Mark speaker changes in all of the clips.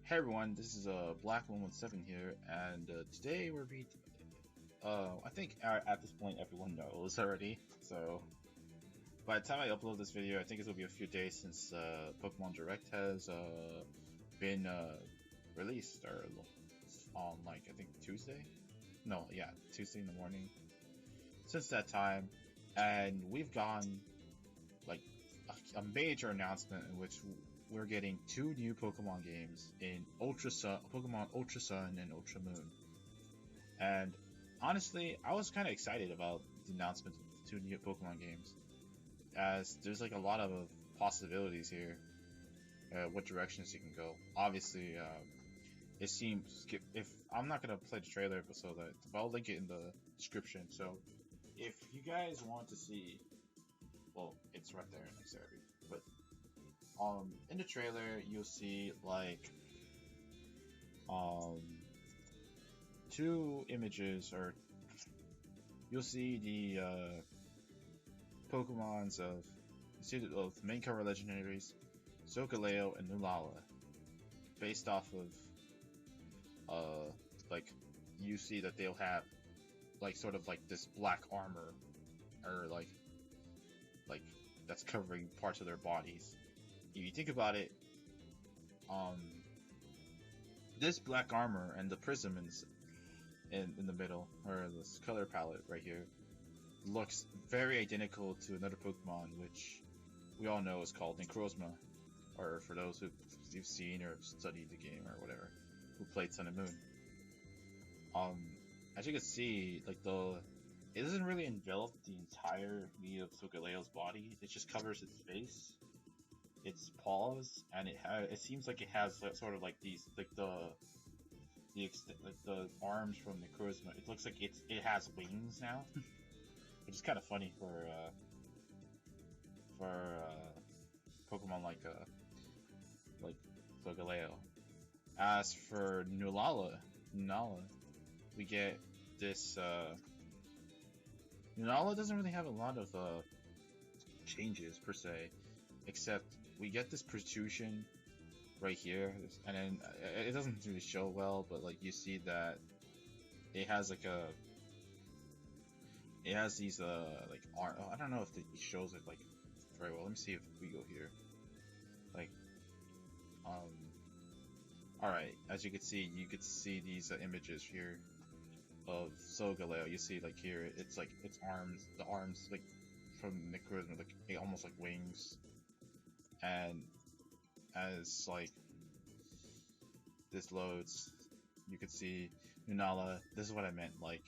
Speaker 1: Hey everyone, this is Black117 here, and today we're I think at this point everyone knows already. So by the time I upload this video, I think it will be a few days since Pokemon Direct has been released, or on like I think Tuesday. No, yeah, Tuesday in the morning. Since that time, and we've gone like a major announcement in which we're getting two new Pokemon games in Pokemon Ultra Sun and Ultra Moon. And honestly, I was kind of excited about the announcement of the two new Pokemon games, as there's like a lot of possibilities here, what directions you can go. Obviously, it seems if I'm not gonna play the trailer, but I'll link it in the description. So if you guys want to see, well, it's right there next to everything, but in the trailer you'll see like two images, or you'll see the Pokemons of main cover legendaries Solgaleo and Nulala, based off of like you see that they'll have like sort of like this black armor, or like that's covering parts of their bodies. If you think about it, this black armor and the prism in the middle, or this color palette right here, looks very identical to another Pokemon which we all know is called Necrozma, or for those who've seen or studied the game or whatever, who played Sun and Moon. As you can see, like it doesn't really envelop the entirety of Solgaleo's body. It just covers its face, its paws, and it seems like it has sort of like these the arms from Necrozma. It looks like it has wings now, which is kind of funny for Pokemon like Solgaleo. As for Nulala, we get this. Nulala doesn't really have a lot of changes per se, except we get this protrusion right here, and then it doesn't really show well, but like you see that it has like these like I don't know if it shows it like very well. Let me see if we go here, like alright, as you could see these images here of Solgaleo. You see like here it's like its arms, the arms like from Necrozma, like almost like wings. And as like this loads, you could see Nunala. This is what I meant, like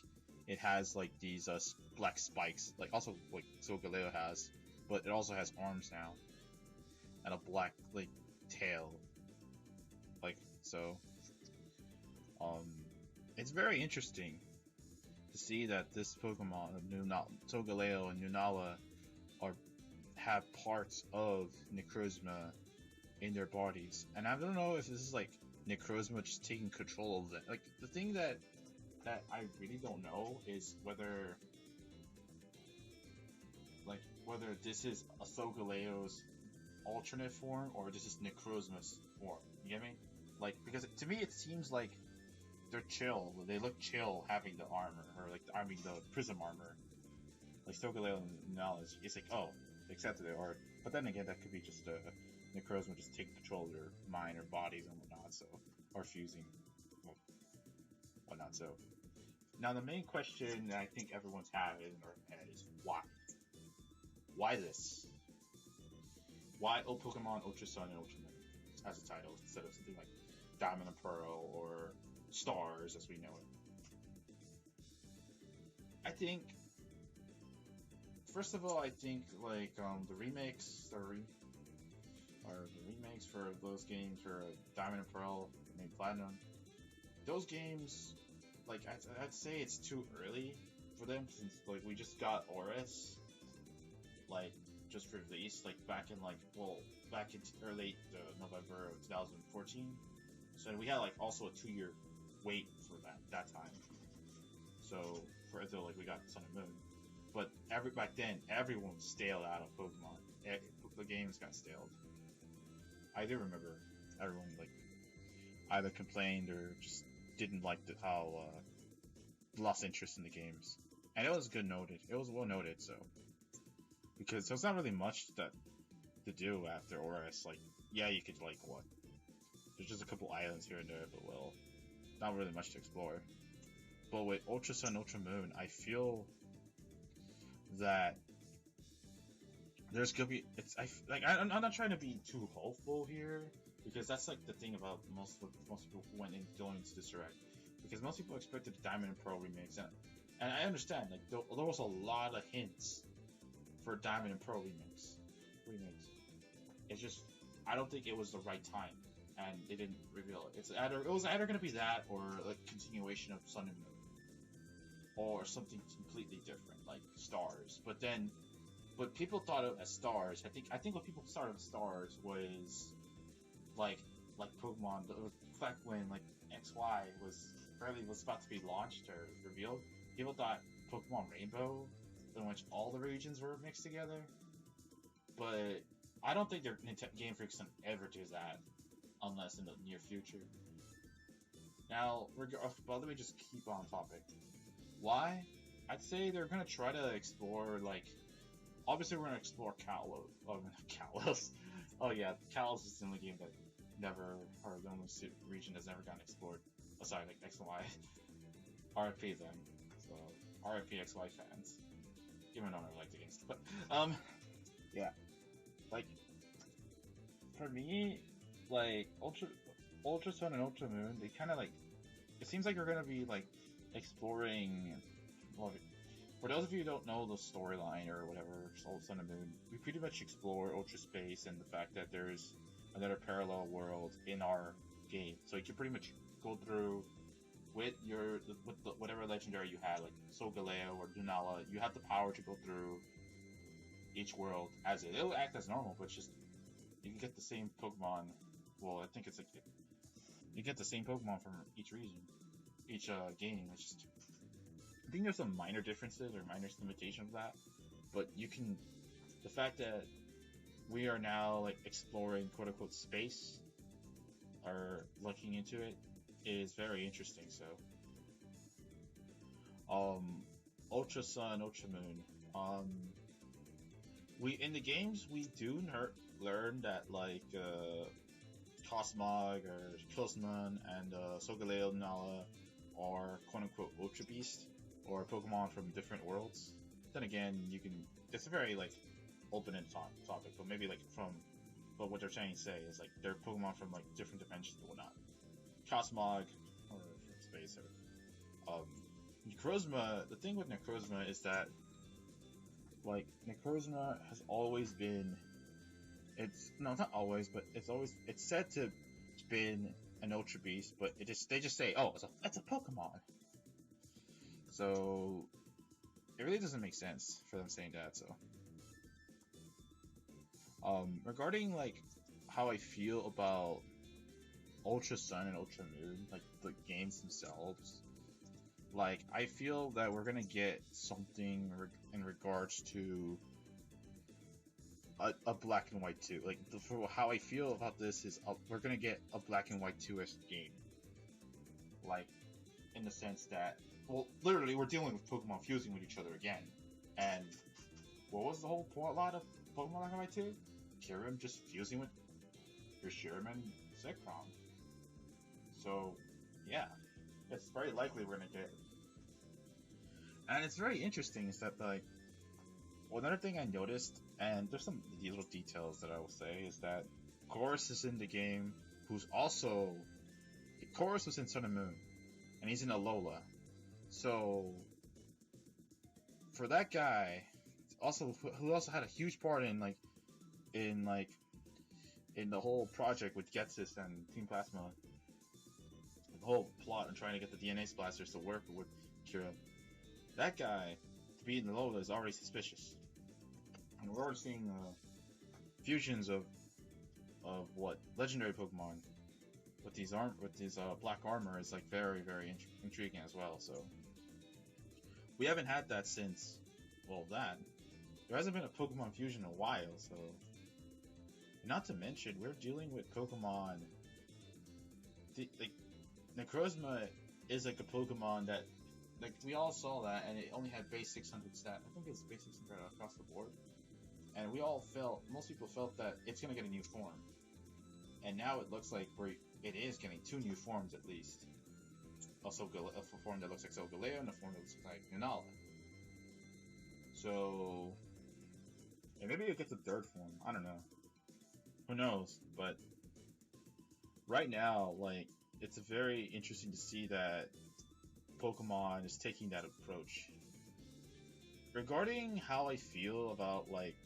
Speaker 1: it has like these black spikes, like also like Solgaleo has, but it also has arms now and a black like tail, like so. It's very interesting to see that this Pokemon, Solgaleo and Nunala, have parts of Necrozma in their bodies, and I don't know if this is like Necrozma just taking control of it. Like the thing that I really don't know is whether this is a Solgaleo's alternate form or this is Necrozma's form. You get me? Like, because to me it seems like they're chill. They look chill having the armor, or like the prism armor. Like Solgaleo and Nunala, it's like, oh, they accepted it, but then again, that could be just Necrozma just taking control of their mind or bodies and whatnot, or fusing, whatnot. So now the main question that I think everyone's having in their head is why? Why this? Why Pokemon Ultra Sun and Ultra Moon as a title instead of something like Diamond and Pearl or Stars as we know it? I think, first of all, I think like the remakes or the remakes for those games for Diamond and Pearl and Platinum, those games, like I'd say it's too early for them, since like we just got ORAS like just released like back in early November of 2014. So we had like also a 2-year wait for that time. So for until like we got Sun and Moon. But back then, everyone was stale out of Pokemon. The games got staled. I do remember everyone like either complained or just didn't like how lost interest in the games. And it was good noted. It was well noted, so because there's not really much that to do after ORS. Like, yeah, you could like what? There's just a couple islands here and there, but well, not really much to explore. But with Ultra Sun, Ultra Moon, I feel that there's gonna be I'm not trying to be too hopeful here because that's like the thing about most people who went in going into this direct, because most people expected the Diamond and Pearl remix, and I understand like there was a lot of hints for Diamond and Pearl remix. It's just I don't think it was the right time, and they didn't reveal it. It was either gonna be that or like continuation of Sun and Moon, or something completely different like Stars. But people thought of it as Stars. I think what people thought of Stars was like Pokemon. The fact when like XY was about to be launched or revealed, people thought Pokemon Rainbow, in which all the regions were mixed together. But I don't think Game Freak's gonna ever do that unless in the near future. Now, let me just keep on topic. Why? I'd say they're gonna try to explore like. Obviously, we're gonna explore Kalos. Oh, not Kalos. Oh yeah, Kalos is the only game that never, or the only region that's never gotten explored, aside like X and Y. RFP then. So RFP XY fans. Even though I never liked the games, but yeah. Like for me, like Ultra Sun and Ultra Moon, they kind of like. It seems like we're gonna be like exploring. Well, for those of you who don't know the storyline or whatever, Soul, Sun, and Moon, we pretty much explore Ultra Space and the fact that there's another parallel world in our game. So you can pretty much go through with whatever legendary you had, like Solgaleo or Lunala. You have the power to go through each world as it. It'll act as normal, but just you can get the same Pokemon. Well, I think it's like you get the same Pokemon from each region, each game. It's just. I think there's some minor differences or minor limitations of that, but you can, the fact that we are now like exploring quote unquote space or looking into it is very interesting. So, Ultra Sun, Ultra Moon, we in the games we do learn that like Cosmog or Cosmon and Solgaleo Nala are quote unquote Ultra Beast. Or Pokemon from different worlds. Then again, you can. It's a very like open-ended topic, but maybe like but what they're trying to say is like they're Pokemon from like different dimensions and whatnot. Cosmog or from space or Necrozma. The thing with Necrozma is that like Necrozma has always been. It's not always, but it's said to have been an Ultra Beast, but they just say, oh, it's a Pokemon. So, it really doesn't make sense for them saying that, so. Regarding, like, how I feel about Ultra Sun and Ultra Moon, like, the games themselves, like, I feel that we're gonna get something in regards to a Black and White 2. Like, how I feel about this is, we're gonna get a Black and White 2-ish game. Like, in the sense that well, literally, we're dealing with Pokemon fusing with each other again. And what was the whole plot of Pokemon Black and White 2? Kyurem just fusing with Reshiram and Zekrom. So, yeah. It's very likely we're gonna get. And it's very interesting is that, like, well, another thing I noticed, and there's some little details that I will say, is that Chorus is in the game, who's also. Chorus was in Sun and Moon, and he's in Alola. So, for that guy, who also had a huge part in the whole project with Ghetsis and Team Plasma, the whole plot and trying to get the DNA Splasters to work with Kyurem, that guy to be in the Alola is already suspicious, and we're already seeing fusions of what legendary Pokemon with these black armor is like very very intriguing as well. So. We haven't had that since, well, there hasn't been a Pokemon fusion in a while, so. Not to mention, we're dealing with Pokemon. like Necrozma is like a Pokemon that like we all saw that, and it only had base 600 stat. I think it's base 600 across the board, and we all felt, most people felt that it's gonna get a new form, and now it looks like it is getting 2 new forms at least. Also, a form that looks like Solgaleo and a form that looks like Ninala. So, and maybe it gets a 3rd form. I don't know. Who knows? But right now, like, it's very interesting to see that Pokemon is taking that approach. Regarding how I feel about like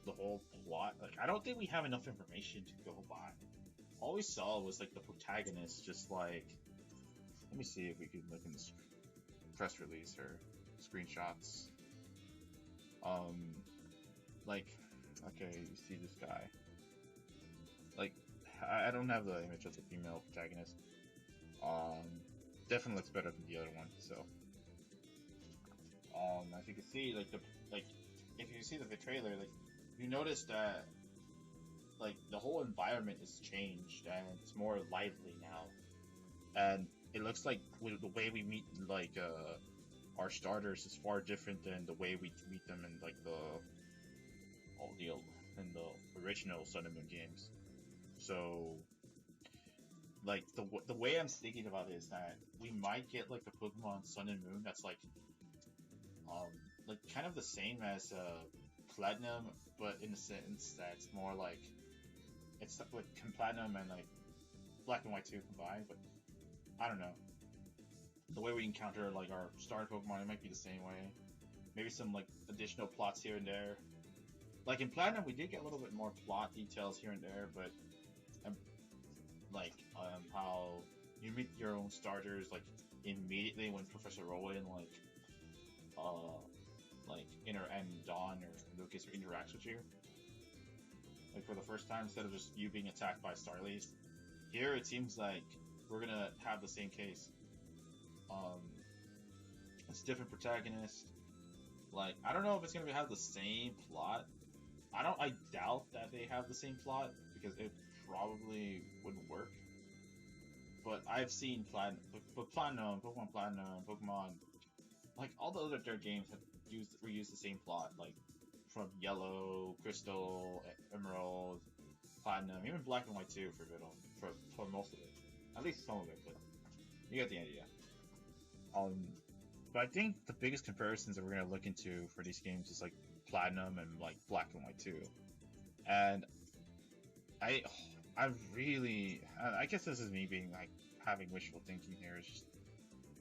Speaker 1: the whole plot, like I don't think we have enough information to go by. All we saw was like the protagonist just like, let me see if we can look in this press release or screenshots. Like, okay, you see this guy. Like, I don't have the image of the female protagonist. Definitely looks better than the other one. So, as you can see, if you see the trailer, like, you notice that, like, the whole environment is changed and it's more lively now, and it looks like the way we meet, like, our starters is far different than the way we meet them in, like, the original Sun and Moon games. So, like, the way I'm thinking about it is that we might get, like, a Pokemon Sun and Moon that's, like, kind of the same as, Platinum, but in the sense that it's more like, it's with Platinum and, like, Black and White 2 combined, but I don't know. The way we encounter, like, our starter Pokemon, it might be the same way. Maybe some, like, additional plots here and there. Like, in Platinum, we did get a little bit more plot details here and there, but how you meet your own starters, like, immediately when Professor Rowan, and Dawn or Lucas interacts with you. Like, for the first time, instead of just you being attacked by Starlies. Here, it seems like we're gonna have the same case. It's different protagonist. Like, I don't know if it's gonna have the same plot. I doubt that they have the same plot, because it probably wouldn't work. But I've seen Platinum, Pokemon Platinum, Pokemon, like, all the other games have reused the same plot, like, from Yellow, Crystal, Emerald, Platinum, even Black and White 2 for most of it. At least some of it, but you get the idea. But I think the biggest comparisons that we're going to look into for these games is, like, Platinum and, like, Black and White 2. And I guess this is me being, like, having wishful thinking here.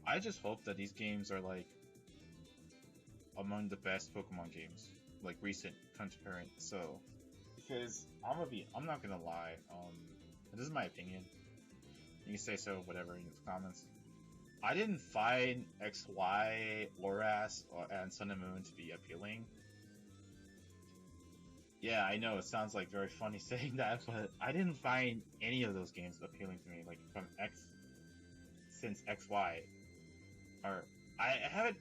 Speaker 1: I just hope that these games are, like, among the best Pokemon games, like, recent concurrent. So, because I'm not gonna lie, this is my opinion. You can say so, whatever, in the comments. I didn't find XY, ORAS, and Sun and Moon to be appealing. Yeah, I know, it sounds like very funny saying that, but I didn't find any of those games appealing to me, like, since XY. Or, I haven't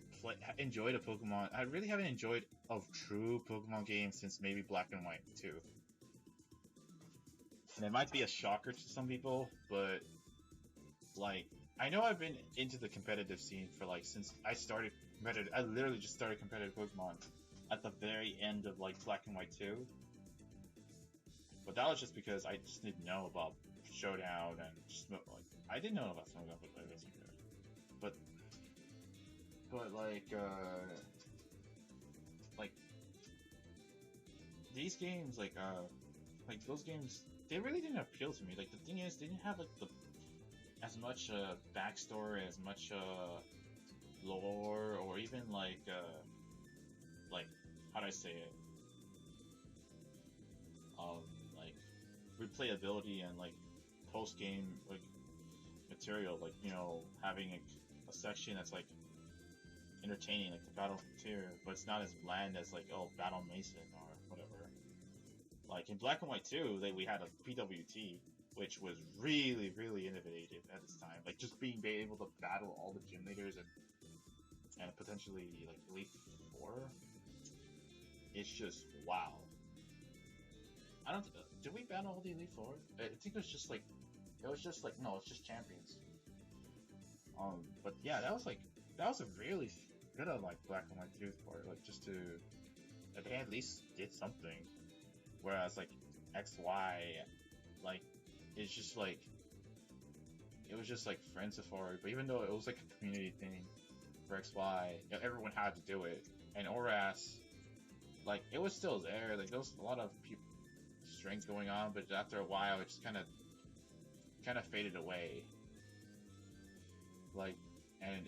Speaker 1: enjoyed a Pokemon, I really haven't enjoyed a true Pokemon game since maybe Black and White 2. And it might be a shocker to some people, but, like, I know I've been into the competitive scene for, like, since I started competitive. I literally just started competitive Pokemon at the very end of, like, Black and White 2. But that was just because I just didn't know about Showdown and just, like, I didn't know about Showdown, but I guess you could. But these games, like those games, they really didn't appeal to me. Like, the thing is, they didn't have, like, as much backstory, as much lore, or even like how do I say it? Like, replayability and, like, post game, like, material, like, you know, having a section that's, like, entertaining, like the Battle Frontier, but it's not as bland as, like, oh, Battle Mason or whatever. Like, in Black and White 2, we had a PWT, which was really, really innovative at its time. Like, just being able to battle all the gym leaders and potentially, like, Elite Four. It's just, wow. Did we battle all the Elite Four? I think it was just, like, It was just like, no, it's just champions. But yeah, that was a really good of like Black and White 2's part, like just to that they at least did something. Whereas like XY, like it's just like it was just like Friend Safari, but even though it was like a community thing for XY, you know, everyone had to do it. And ORAS, like it was still there, like there was a lot of strength going on, but after a while it just kind of faded away. Like, and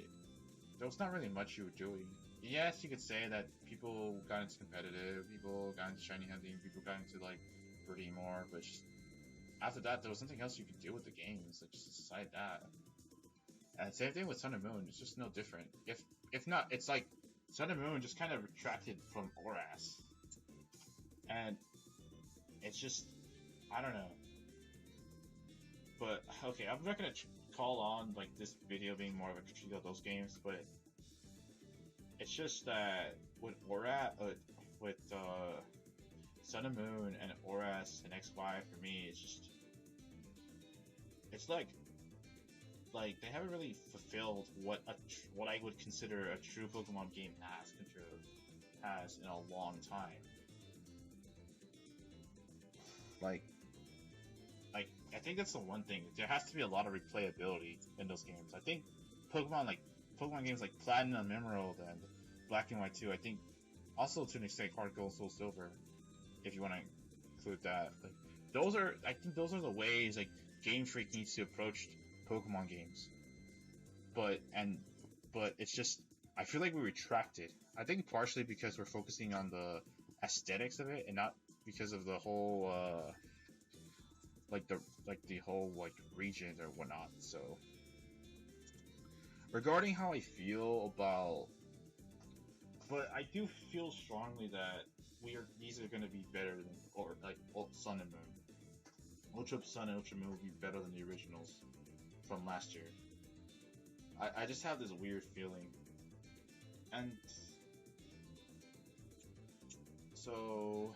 Speaker 1: there was not really much you were doing. Yes, you could say that people got into competitive, people got into shiny hunting, people got into like birdie more, but just after that, there was nothing else you could do with the games. Like just decide that. And same thing with Sun and Moon. It's just no different. If not, it's like Sun and Moon just kind of retracted from ORAS, and it's just I don't know. But okay, I'm not gonna call on like this video being more of a critique of those games, but it's just that with with Sun and Moon and ORAS and XY for me, it's like they haven't really fulfilled what I would consider a true Pokemon game has in a long time. Like I think that's the one thing. There has to be a lot of replayability in those games. I think Pokemon games like Platinum, Emerald, and Black and White 2. I think also to an extent Heart Gold, Soul Silver, if you want to include that. Like, I think those are the ways like Game Freak needs to approach Pokemon games. But it's just I feel like we retracted. I think partially because we're focusing on the aesthetics of it and not because of the whole the whole region or whatnot. So regarding how I feel about, but I do feel strongly that these are going to be better than Sun and Moon. Ultra Sun and Ultra Moon will be better than the originals from last year. I just have this weird feeling, and so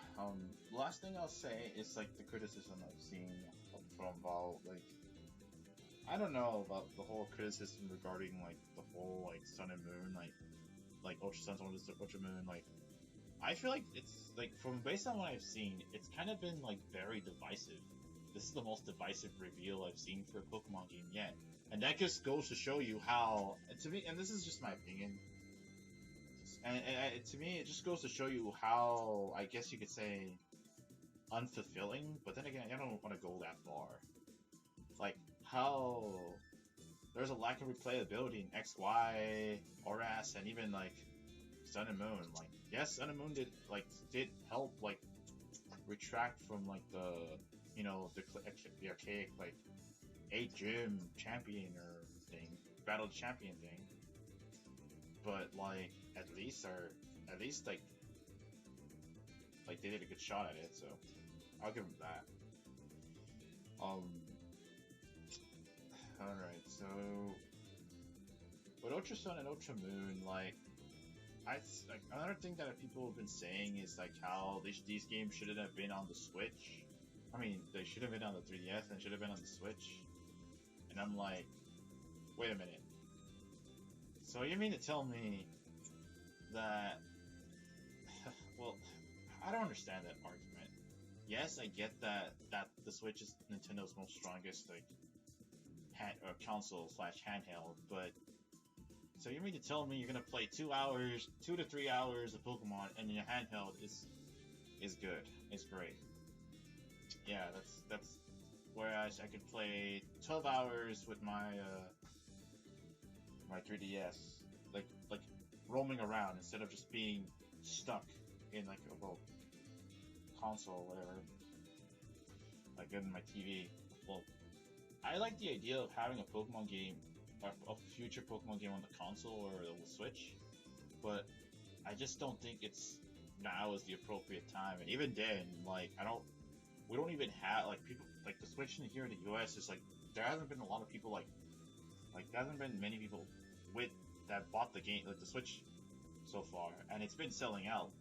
Speaker 1: last thing I'll say is like the criticism I've seen from about I don't know about the whole criticism regarding like the whole Sun and Moon like Ultra Sun, Ultra Moon. Like I feel like it's like from based on what I've seen, it's kind of been like very divisive. This is the most divisive reveal I've seen for a Pokemon game yet, and that just goes to show you how to me. And this is just my opinion. And to me, it just goes to show you how, I guess you could say, unfulfilling. But then again, I don't want to go that far. Like, how there's a lack of replayability in XY, ORAS, and even, Sun and Moon. Like, yes, Sun and Moon did help, retract from, the archaic, 8 gym champion or thing, battle champion thing. But, at least they did a good shot at it, so I'll give them that. Alright, so with Ultra Sun and Ultra Moon, another thing that people have been saying is how these games shouldn't have been on the Switch. I mean, they should have been on the 3DS and should have been on the Switch. And I'm like, wait a minute. So you mean to tell me that, well, I don't understand that argument. Yes, I get that the Switch is Nintendo's most strongest console / handheld, but so you mean to tell me you're gonna play 2 to 3 hours of Pokemon and your handheld is good, it's great. Yeah, that's whereas I could play 12 hours with my my 3DS, like roaming around instead of just being stuck in a little console or whatever, in my TV. Well, I like the idea of having a Pokemon game, a future Pokemon game on the console or the Switch, but I just don't think now is the appropriate time. And even then, we don't even have people the Switch in here in the US is there hasn't been a lot of people there hasn't been many people that bought the game the Switch so far, and it's been selling out.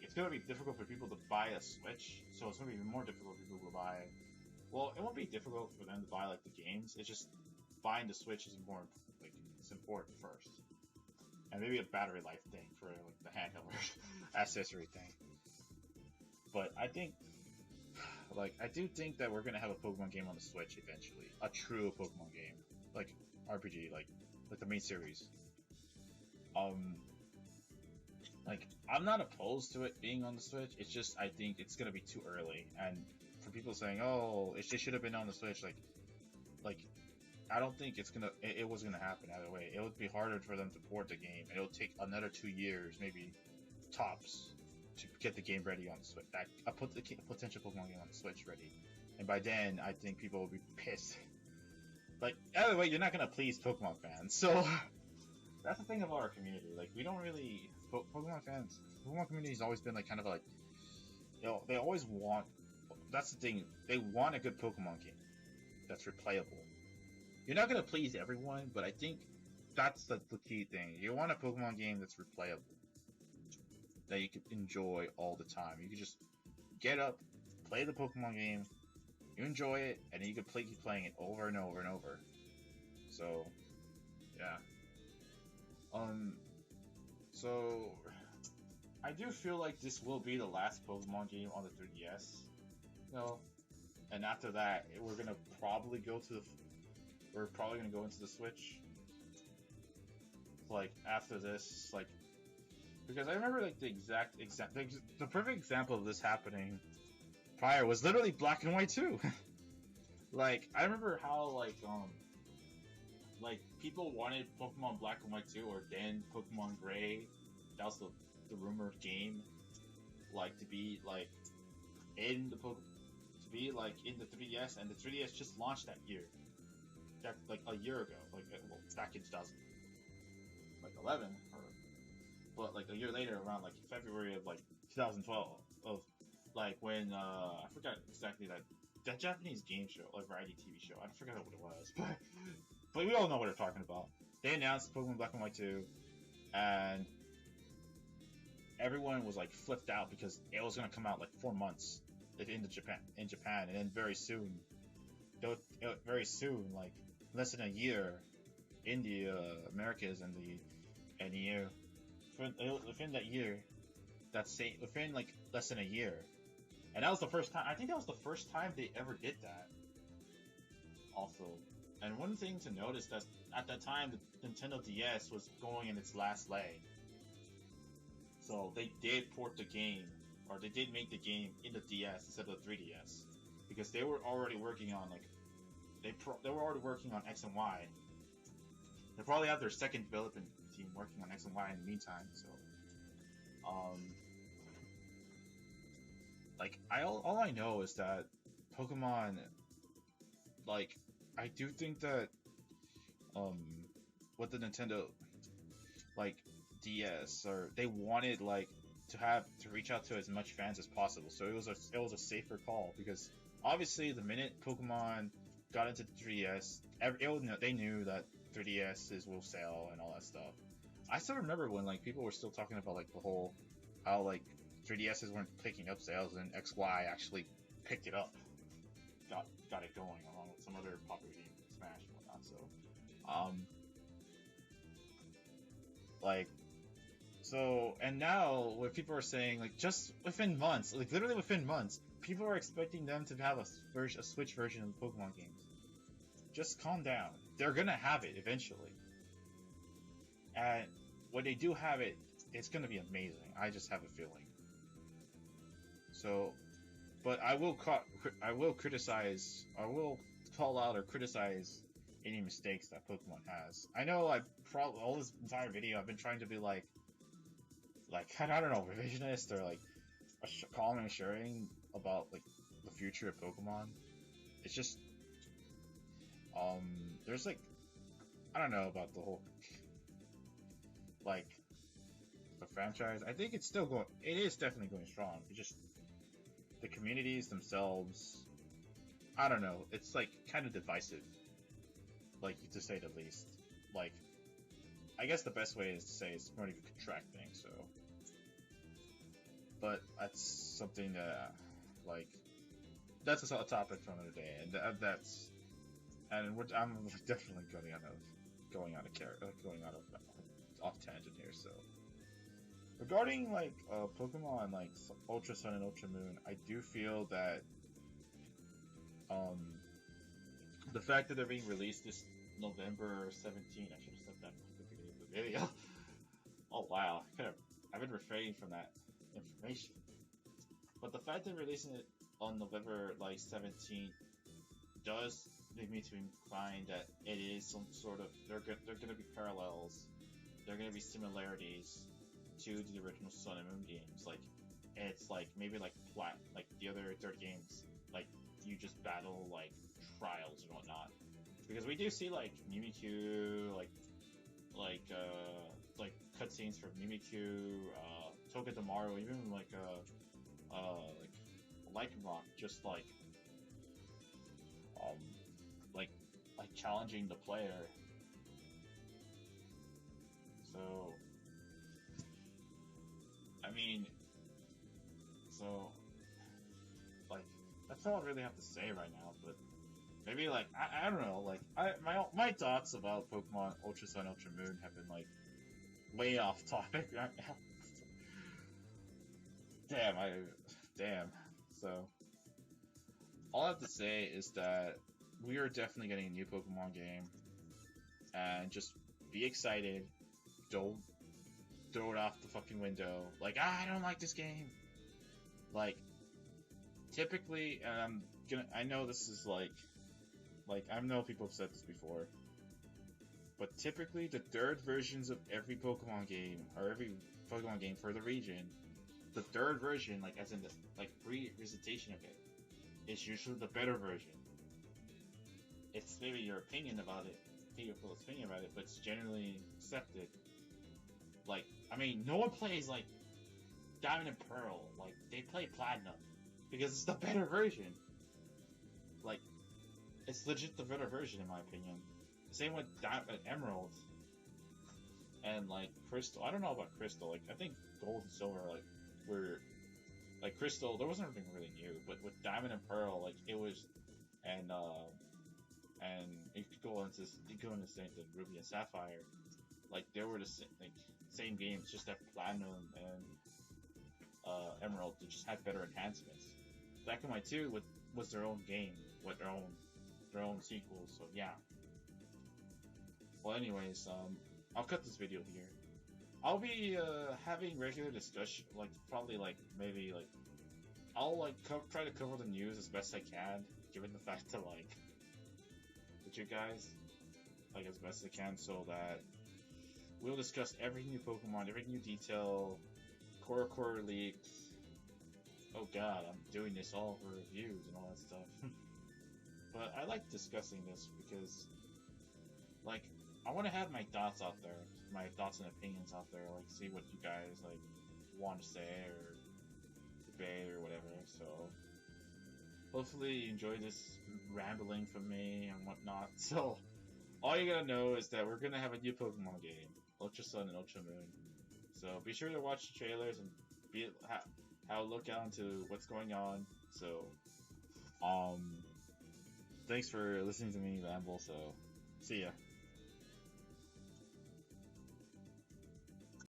Speaker 1: It's gonna be difficult for people to buy a Switch, so it's gonna be even more difficult for people to buy Well, it won't be difficult for them to buy like the games. It's just buying the Switch is more like it's important first, and maybe a battery life thing for like the handheld accessory thing. But I think, like, I do think that we're gonna have a Pokemon game on the Switch eventually, a true Pokemon game, like RPG, like the main series. Um, like I'm not opposed to it being on the Switch. It's just I think it's gonna be too early, and for people saying, "Oh, it should have been on the Switch," like I don't think it was gonna happen either way. It would be harder for them to port the game, and it would take another 2 years, maybe tops, to get the game ready on the Switch. That put the potential Pokemon game on the Switch ready, and by then I think people will be pissed. Like either way, you're not gonna please Pokemon fans, so that's the thing about our community. Like we don't really Pokemon fans. Pokemon community has always been like kind of like, they always want. That's the thing. They want a good Pokemon game that's replayable. You're not gonna please everyone, but I think that's the key thing. You want a Pokemon game that's replayable, that you can enjoy all the time. You can just get up, play the Pokemon game, you enjoy it, and then you can keep playing it over and over and over. So, yeah. So I do feel like this will be the last Pokemon game on the 3DS. You know, and after that, we're probably gonna go into the Switch. Like after this, like because I remember like the perfect example of this happening prior was literally Black and White 2. Like I remember how like people wanted Pokemon Black and White 2 or then Pokemon Gray. That was the rumored game, like to be like in the to be like in the 3DS, and the 3DS just launched that year. That like a year ago, like well, back in 2011, but like a year later, around like February of like 2012, of like when I forgot exactly that Japanese game show, like variety TV show. I forgot what it was, but we all know what they're talking about. They announced Pokemon Black and White 2, and everyone was like flipped out because it was gonna come out like 4 months in Japan, and then very soon, like less than a year, in the Americas and the EU, within that year, within like less than a year, and that was the first time. I think that was the first time they ever did that. Also, and one thing to notice that at that time the Nintendo DS was going in its last leg, so they did port the game, or they did make the game in the DS instead of the 3DS, because they were already working on like they were already working on X and Y. They probably have their second development team working on X and Y in the meantime. So, like all I know is that Pokemon, like I do think that with the Nintendo like DS, or they wanted like to reach out to as much fans as possible. So it was a safer call, because obviously the minute Pokemon got into the 3DS, they knew that 3DSs will sell and all that stuff. I still remember when like people were still talking about like the whole how like 3DSs weren't picking up sales, and XY actually picked it up, got it going along with some other popular games like Smash and whatnot. So, like, so, and now what people are saying, like just within months, like literally within months, people are expecting them to have a Switch version of the Pokemon games. Just calm down. They're gonna have it eventually. And when they do have it, it's gonna be amazing. I just have a feeling. So, but I will call out or criticize any mistakes that Pokemon has. I know all this entire video I've been trying to be like I don't know, revisionist, or like calm and assuring about like the future of Pokemon. It's just there's like I don't know about the whole like the franchise. I think it's still going. It is definitely going strong. It's just the communities themselves. I don't know. It's like kind of divisive, like to say the least. Like, I guess the best way is to say it's more of a contract thing. So, but that's something that like that's a topic for another day, and that's I'm definitely going out of off tangent here. So regarding like Pokemon like Ultra Sun and Ultra Moon, I do feel that um the fact that they're being released this November 17th, I should have said that at the beginning of the video. Oh wow, I've been refraining from that information. But the fact they're releasing it on November like 17th does make me to incline that it is some sort of they're gonna be parallels, they're gonna be similarities to the original Sun and Moon games. Like it's like maybe like like the other third games, like you just battle like trials and whatnot. Because we do see like Mimikyu, like cutscenes from Mimikyu, Togedemaru, even like Lycanroc, just um like challenging the player. So I mean, so like that's all I really have to say right now. But maybe like I don't know, like my thoughts about Pokemon Ultra Sun Ultra Moon have been like way off topic right now. Damn. So all I have to say is that we are definitely getting a new Pokemon game, and just be excited. Don't throw it off the fucking window. Like, I don't like this game. Like, typically, and I know this is like I know people have said this before, but typically the third versions of every Pokemon game, or every Pokemon game for the region, the third version, like as in the pre-recitation of it, is usually the better version. It's maybe your opinion about it, people's opinion about it, but it's generally accepted. Like, I mean, no one plays like Diamond and Pearl. Like, they play Platinum because it's the better version. Like, it's legit the better version in my opinion. Same with Emerald and like Crystal. I don't know about Crystal. Like, I think Gold and Silver were like Crystal. There wasn't anything really new, but with Diamond and Pearl, like it was, and you could go into the Ruby and Sapphire. Like they were the same games, just that Platinum and Emerald they just had better enhancements. Black and White 2 was their own game with their own sequels. So yeah. Well, anyways, I'll cut this video here. I'll be having regular discussion, like probably like maybe like I'll like try to cover the news as best I can, given the fact that like with you guys, like as best I can, so that we'll discuss every new Pokemon, every new detail, core leaks. Oh god, I'm doing this all for reviews and all that stuff. But I like discussing this because, like, I want to have my thoughts out there, my thoughts and opinions out there, like, see what you guys, like, want to say or debate or whatever, so hopefully you enjoy this rambling from me and whatnot. So, all you gotta know is that we're gonna have a new Pokemon game, Ultra Sun and Ultra Moon. So be sure to watch the trailers and have a look out into what's going on. So, thanks for listening to me ramble. So, see ya.